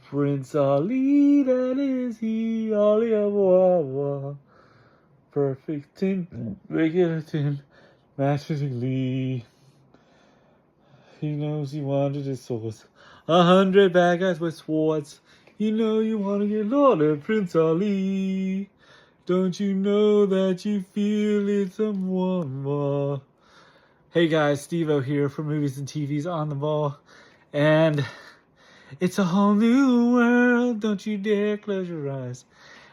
Prince Ali, that is he, Ali Awawa. Perfect tin, regular tin, magically. He knows he wanted his swords. 100 bad guys with swords. You know you want to get Lord Prince Ali. Don't you know that you feel it's someone more? Hey guys, steveo here for Movies and TVs on the Ball. And it's a whole new world. Don't you dare close your eyes.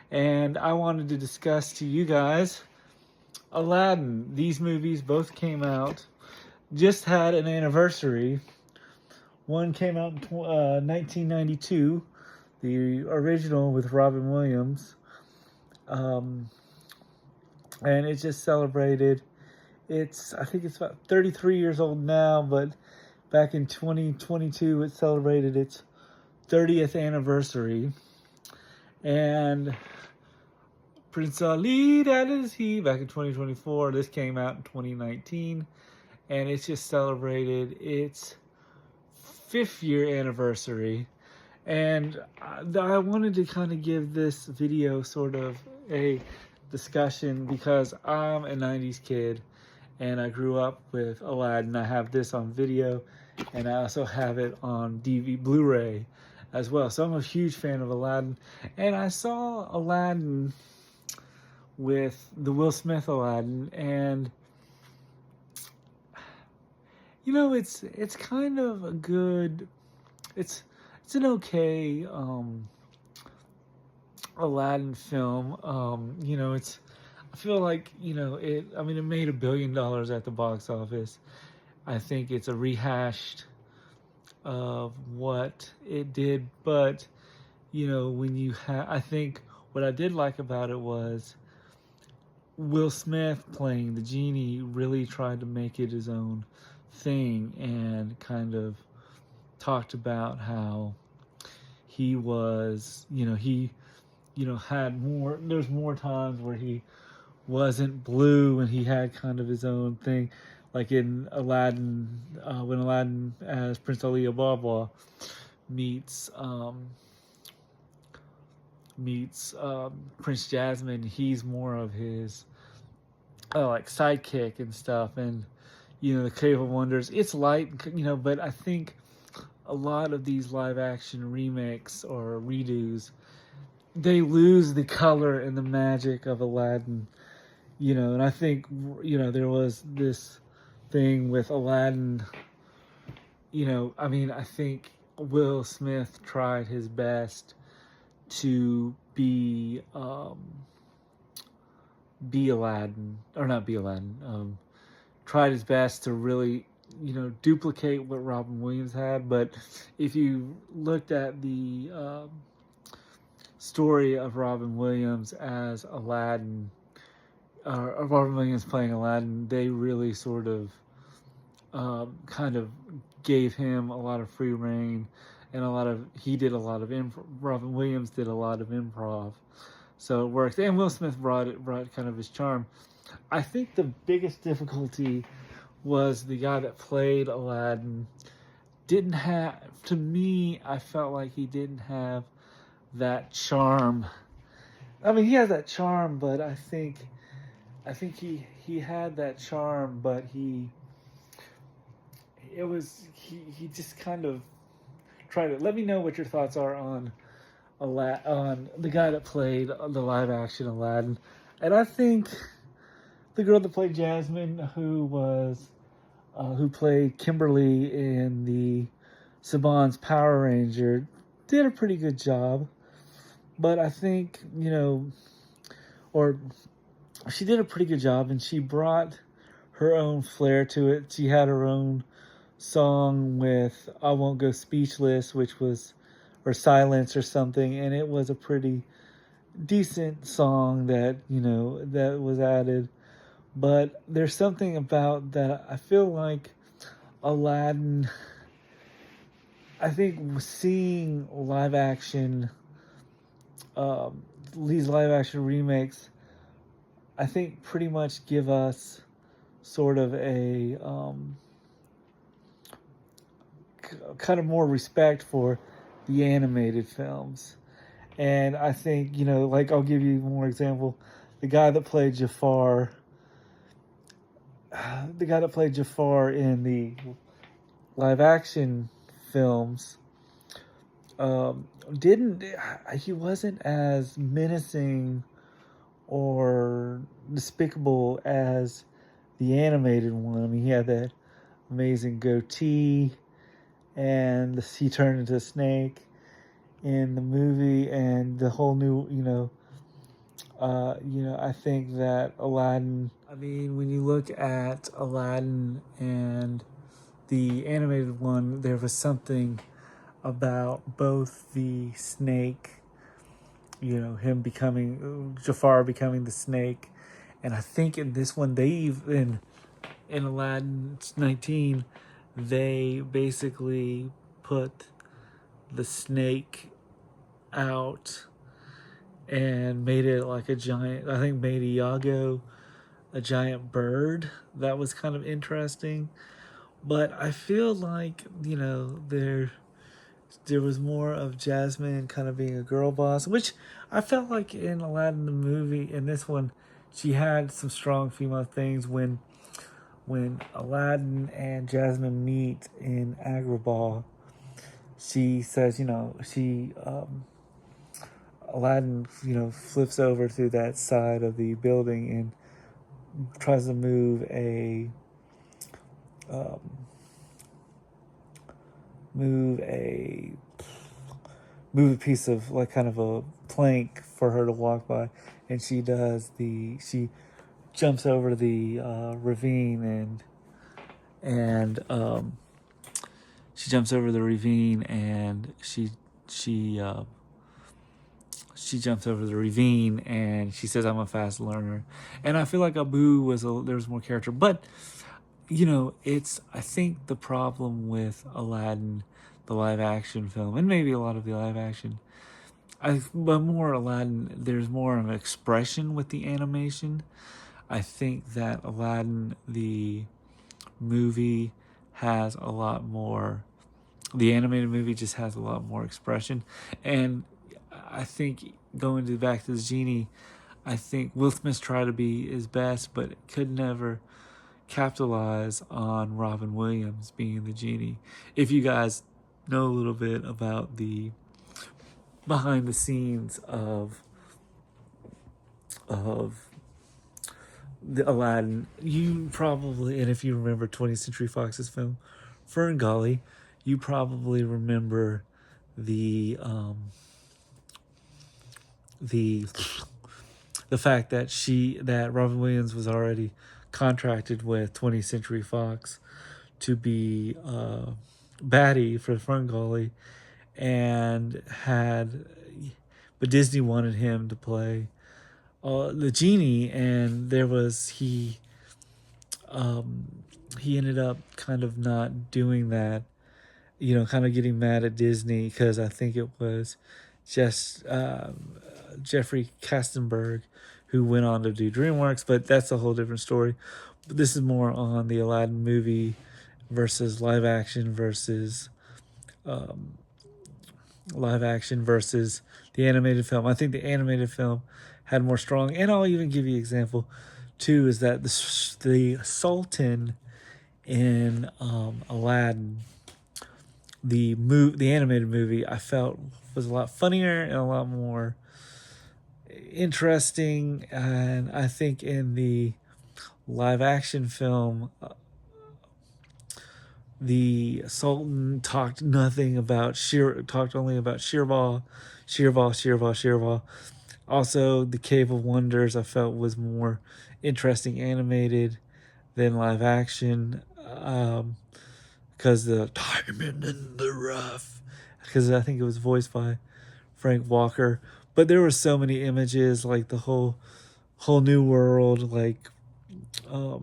And I wanted to discuss to you guys Aladdin. These movies both came out, just had an anniversary. One came out in 1992, the original with Robin Williams. And it just celebrated, I think it's about 33 years old now, but back in 2022, it celebrated its 30th anniversary. And Prince Ali, that is he, back in 2024. This came out in 2019, and it's just celebrated its 5th year anniversary. And I wanted to kind of give this video sort of a discussion because I'm a 90s kid and I grew up with Aladdin. I have this on video and I also have it on DVD Blu-ray as well. So I'm a huge fan of Aladdin. And I saw Aladdin with the Will Smith Aladdin, and you know, it's kind of a good, it's an okay Aladdin film. You know, I feel like, you know, it made $1 billion at the box office. I think it's a rehashed of what it did, but you know, when I think what I did like about it was Will Smith playing the genie really tried to make it his own thing and kind of talked about how he was, had more, there's more times where he wasn't blue and he had kind of his own thing, like in Aladdin, when Aladdin as Prince Ali Ababa meets Prince Jasmine, he's more of his like sidekick and stuff. And you know, the Cave of Wonders, it's light, you know, but I think a lot of these live action remakes or redos, they lose the color and the magic of Aladdin, you know. And I think, you know, there was this thing with Aladdin, you know, I think Will Smith tried his best to be Aladdin, or not be Aladdin, tried his best to really, you know, duplicate what Robin Williams had. But if you looked at the story of Robin Williams as Aladdin, or Robin Williams playing Aladdin, they really sort of kind of gave him a lot of free reign, and Robin Williams did a lot of improv, so it worked. And Will Smith brought kind of his charm. I think the biggest difficulty was the guy that played Aladdin didn't have, to me, I felt like he didn't have that charm. I mean, he has that charm, but I think he had that charm, but he just kind of tried it. Let me know what your thoughts are on the guy that played the live action Aladdin. And I think the girl that played Jasmine, who played Kimberly in the Saban's Power Ranger, did a pretty good job. But I think, you know, or she did a pretty good job, and she brought her own flair to it. She had her own song with I Won't Go Speechless, or Silence or something, and it was a pretty decent song that, you know, that was added. But there's something about that. I feel like Aladdin, I think seeing these live action remakes, I think pretty much give us sort of a kind of more respect for the animated films. And I think, you know, like I'll give you one more example. The guy that played Jafar, the guy that played Jafar in the live action films, didn't he wasn't as menacing or despicable as the animated one. I mean, he had that amazing goatee, and he turned into a snake in the movie, and the whole new, I think that Aladdin. I mean, when you look at Aladdin and the animated one, there was something about both the snake, him becoming Jafar becoming the snake, and I think in this one they even in Aladdin 19 they basically put the snake out and made it like a giant. I think made Iago a giant bird. That was kind of interesting, but I feel like there was more of Jasmine kind of being a girl boss, which I felt like in Aladdin the movie. In this one, she had some strong female things when Aladdin and Jasmine meet in Agrabah. She says, Aladdin, flips over through that side of the building and tries to um, move a piece of like kind of a plank for her to walk by, and she jumps over the ravine and she jumps over the ravine and she jumps over the ravine and she says, "I'm a fast learner." And I feel like Abu there was more character, but I think the problem with Aladdin, the live action film, and maybe a lot of the live action, but more Aladdin, there's more of an expression with the animation. I think that Aladdin, the movie, has a lot more. The animated movie just has a lot more expression, and I think back to the genie, I think Will Smith tried to be his best, but could never capitalize on Robin Williams being the genie. If you guys know a little bit about the behind the scenes of the Aladdin, you probably, and if you remember 20th Century Fox's film Fern Gully, you probably remember the fact that Robin Williams was already contracted with 20th Century Fox to be Batty for Fern Gully, but Disney wanted him to play the genie, and he ended up kind of not doing that, kind of getting mad at Disney because I think it was just Jeffrey Kastenberg who went on to do DreamWorks, but that's a whole different story. But this is more on the Aladdin movie versus live action versus the animated film. I think the animated film had more strong, and I'll even give you an example too, is that the Sultan in Aladdin, the animated movie, I felt was a lot funnier and a lot more interesting. And I think in the live action film, the Sultan talked only about Sheerbal. Also, the Cave of Wonders I felt was more interesting animated than live action, because the diamond in the rough, because I think it was voiced by Frank Walker. But there were so many images, like the whole new world, like a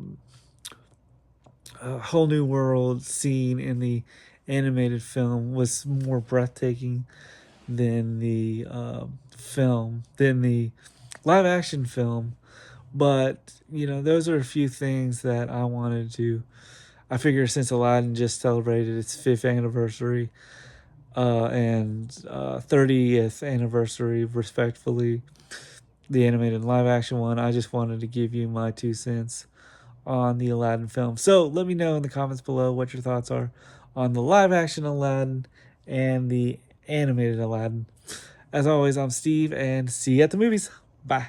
whole new world scene in the animated film was more breathtaking than the live action film. But those are a few things that I wanted to. I figure since Aladdin just celebrated its 5th anniversary, and 30th anniversary, respectfully, the animated and live action one. I just wanted to give you my 2 cents on the Aladdin film. So let me know in the comments below what your thoughts are on the live action Aladdin and the animated Aladdin. As always, I'm Steve, and see you at the movies. Bye.